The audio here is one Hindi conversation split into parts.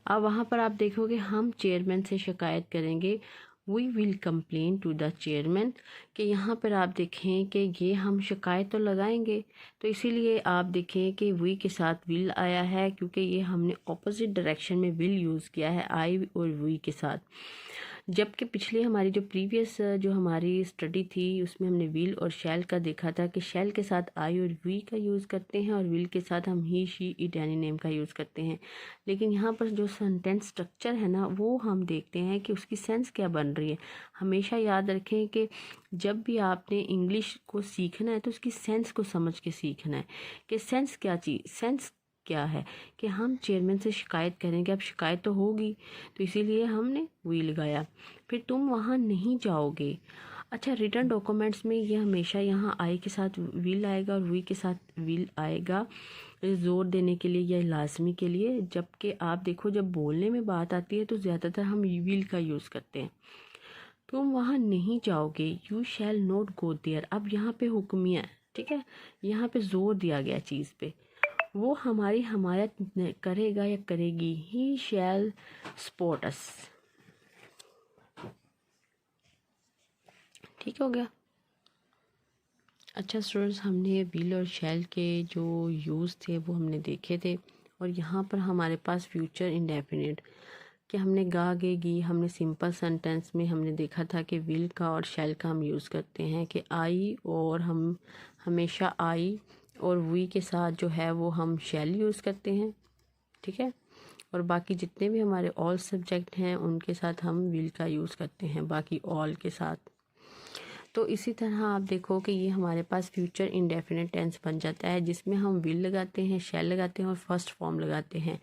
अब वहाँ पर आप देखोगे हम चेयरमैन से शिकायत करेंगे, we will complain to the chairman, कि यहाँ पर आप देखें कि ये हम शिकायत तो लगाएंगे। तो इसीलिए आप देखें कि वी के साथ विल आया है, क्योंकि ये हमने ऑपोजिट डायरेक्शन में विल यूज़ किया है आई और वी के साथ। जबकि पिछले हमारी जो प्रीवियस जो हमारी स्टडी थी उसमें हमने विल और शैल का देखा था कि शैल के साथ आई और वी का यूज़ करते हैं और विल के साथ हम ही, शी, इट, एनी नेम का यूज़ करते हैं। लेकिन यहाँ पर जो सेंटेंस स्ट्रक्चर है ना, वो हम देखते हैं कि उसकी सेंस क्या बन रही है। हमेशा याद रखें कि जब भी आपने इंग्लिश को सीखना है तो उसकी सेंस को समझ के सीखना है कि सेंस क्या है कि हम चेयरमैन से शिकायत करेंगे। अब शिकायत तो होगी, तो इसीलिए हमने वी लगाया। फिर तुम वहाँ नहीं जाओगे। अच्छा, रिटर्न डॉक्यूमेंट्स में ये हमेशा यहाँ आई के साथ विल आएगा और वी के साथ विल आएगा, ज़ोर देने के लिए या लाजमी के लिए। जबकि आप देखो जब बोलने में बात आती है तो ज़्यादातर हम विल का यूज़ करते हैं। तुम वहाँ नहीं जाओगे, you shall not go there. अब यहाँ पे हुक्मिया है, ठीक है, यहाँ पे जोर दिया गया चीज़ पे। वो हमारी हमायत करेगा या करेगी, ही शैल सपोर्ट अस। ठीक हो गया। अच्छा स्टूडेंट्स, हमने विल और शैल के जो यूज़ थे वो हमने देखे थे। और यहाँ पर हमारे पास फ्यूचर इंडेफिनिट कि हमने गा गे गी, हमने सिंपल सेंटेंस में हमने देखा था कि विल का और शैल का हम यूज़ करते हैं कि आई, और हम हमेशा आई और वी के साथ जो है वो हम शैल यूज़ करते हैं, ठीक है। और बाकी जितने भी हमारे ऑल सब्जेक्ट हैं उनके साथ हम विल का यूज़ करते हैं, बाकी ऑल के साथ। तो इसी तरह आप देखो कि ये हमारे पास फ्यूचर इंडेफिनिट टेंस बन जाता है, जिसमें हम विल लगाते हैं, शैल लगाते हैं और फर्स्ट फॉर्म लगाते हैं।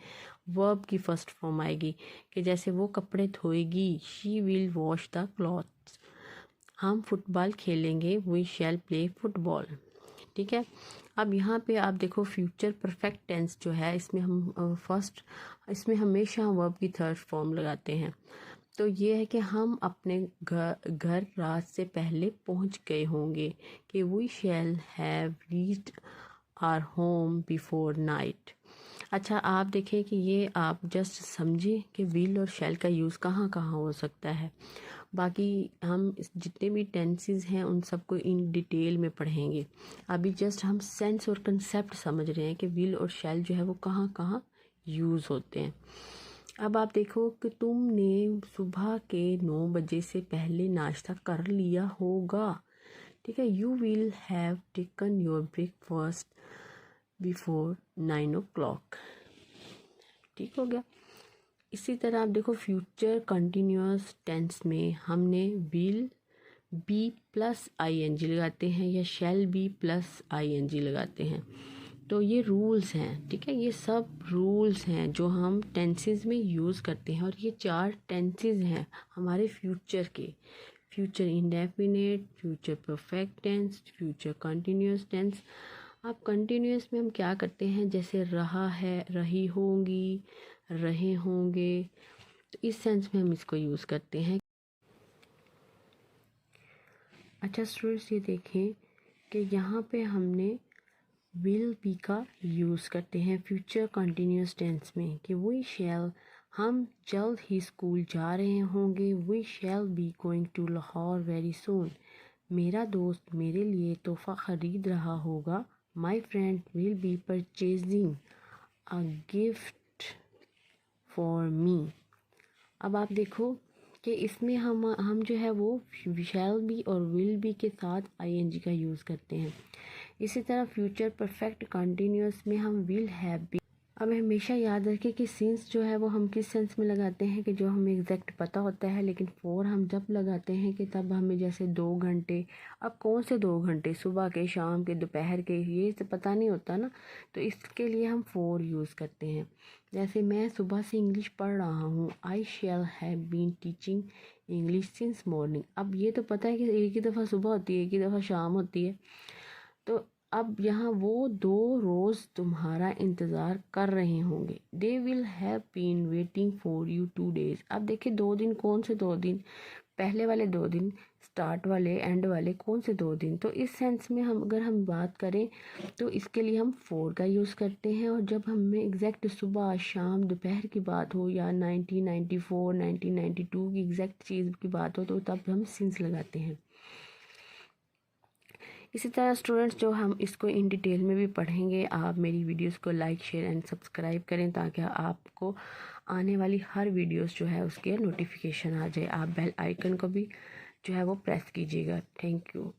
वर्ब की फर्स्ट फॉर्म आएगी कि जैसे वो कपड़े धोएगी, she will wash the clothes. हम फुटबॉल खेलेंगे, वी शैल प्ले फुटबॉल, ठीक है। अब यहाँ पे आप देखो फ्यूचर परफेक्ट टेंस जो है, इसमें हम इसमें हमेशा वर्ब की थर्ड फॉर्म लगाते हैं। तो ये है कि हम अपने घर रात से पहले पहुंच गए होंगे कि we shall have reached our home before night. अच्छा, आप देखें कि ये आप जस्ट समझें कि विल और शैल का यूज़ कहाँ कहाँ हो सकता है। बाकी हम जितने भी टेंसेस हैं उन सबको इन डिटेल में पढ़ेंगे। अभी जस्ट हम सेंस और कंसेप्ट समझ रहे हैं कि विल और शैल जो है वो कहाँ कहाँ यूज़ होते हैं। अब आप देखो कि तुमने सुबह के 9 बजे से पहले नाश्ता कर लिया होगा, ठीक है। You will have taken your breakfast before 9 o'clock, ठीक हो गया। इसी तरह आप देखो फ्यूचर कंटिन्यूअस टेंस में हमने विल बी प्लस ING लगाते हैं या शैल बी प्लस ING लगाते हैं। तो ये रूल्स हैं, ठीक है, ये सब रूल्स हैं जो हम टेंसेस में यूज़ करते हैं। और ये 4 टेंसेस हैं हमारे फ्यूचर के, future indefinite, future perfect tense, future continuous tense. अब कंटिन्यूअस में हम क्या करते हैं, जैसे रहा है, रही होंगी, रहे होंगे, तो इस सेंस में हम इसको यूज़ करते हैं। अच्छा स्टूडेंट्स, ये देखें कि यहाँ पे हमने विल बी का यूज़ करते हैं फ्यूचर कंटिन्यूअस टेंस में कि वी शैल, हम जल्द ही स्कूल जा रहे होंगे, we shall be going to Lahore very soon. मेरा दोस्त मेरे लिए तोहफ़ा ख़रीद रहा होगा, my friend will be purchasing a gift for me. अब आप देखो कि इसमें हम जो है वो शैल बी और विल बी के साथ ING का यूज़ करते हैं। इसी तरह फ्यूचर परफेक्ट कंटिन्यूअस में हम विल हैव बी। अब हमेशा याद रखें कि सिंस जो है वो हम किस सेंस में लगाते हैं कि जो हमें एग्जैक्ट पता होता है, लेकिन फॉर हम जब लगाते हैं कि तब हमें जैसे 2 घंटे, अब कौन से 2 घंटे, सुबह के, शाम के, दोपहर के, ये तो पता नहीं होता ना, तो इसके लिए हम फॉर यूज़ करते हैं। जैसे मैं सुबह से इंग्लिश पढ़ रहा हूँ, I shall have been teaching English since morning. अब ये तो पता है कि एक ही दफ़ा सुबह होती है, एक ही दफ़ा शाम होती है। तो अब यहाँ वो 2 रोज़ तुम्हारा इंतज़ार कर रहे होंगे, they will have been waiting for you 2 days। अब देखिए 2 दिन, कौन से 2 दिन, पहले वाले 2 दिन स्टार्ट वाले एंड वाले कौन से 2 दिन। तो इस सेंस में हम बात करें तो इसके लिए हम फोर का यूज़ करते हैं। और जब हमें एग्जैक्ट सुबह शाम दोपहर की बात हो या 1994 1992 की एग्जैक्ट चीज़ की बात हो तो तब हम सिंस लगाते हैं। इसी तरह स्टूडेंट्स जो हम इसको इन डिटेल में भी पढ़ेंगे, आप मेरी वीडियोस को लाइक शेयर एंड सब्सक्राइब करें ताकि आपको आने वाली हर वीडियोस जो है उसके नोटिफिकेशन आ जाए। आप बेल आइकन को भी जो है वो प्रेस कीजिएगा। Thank you.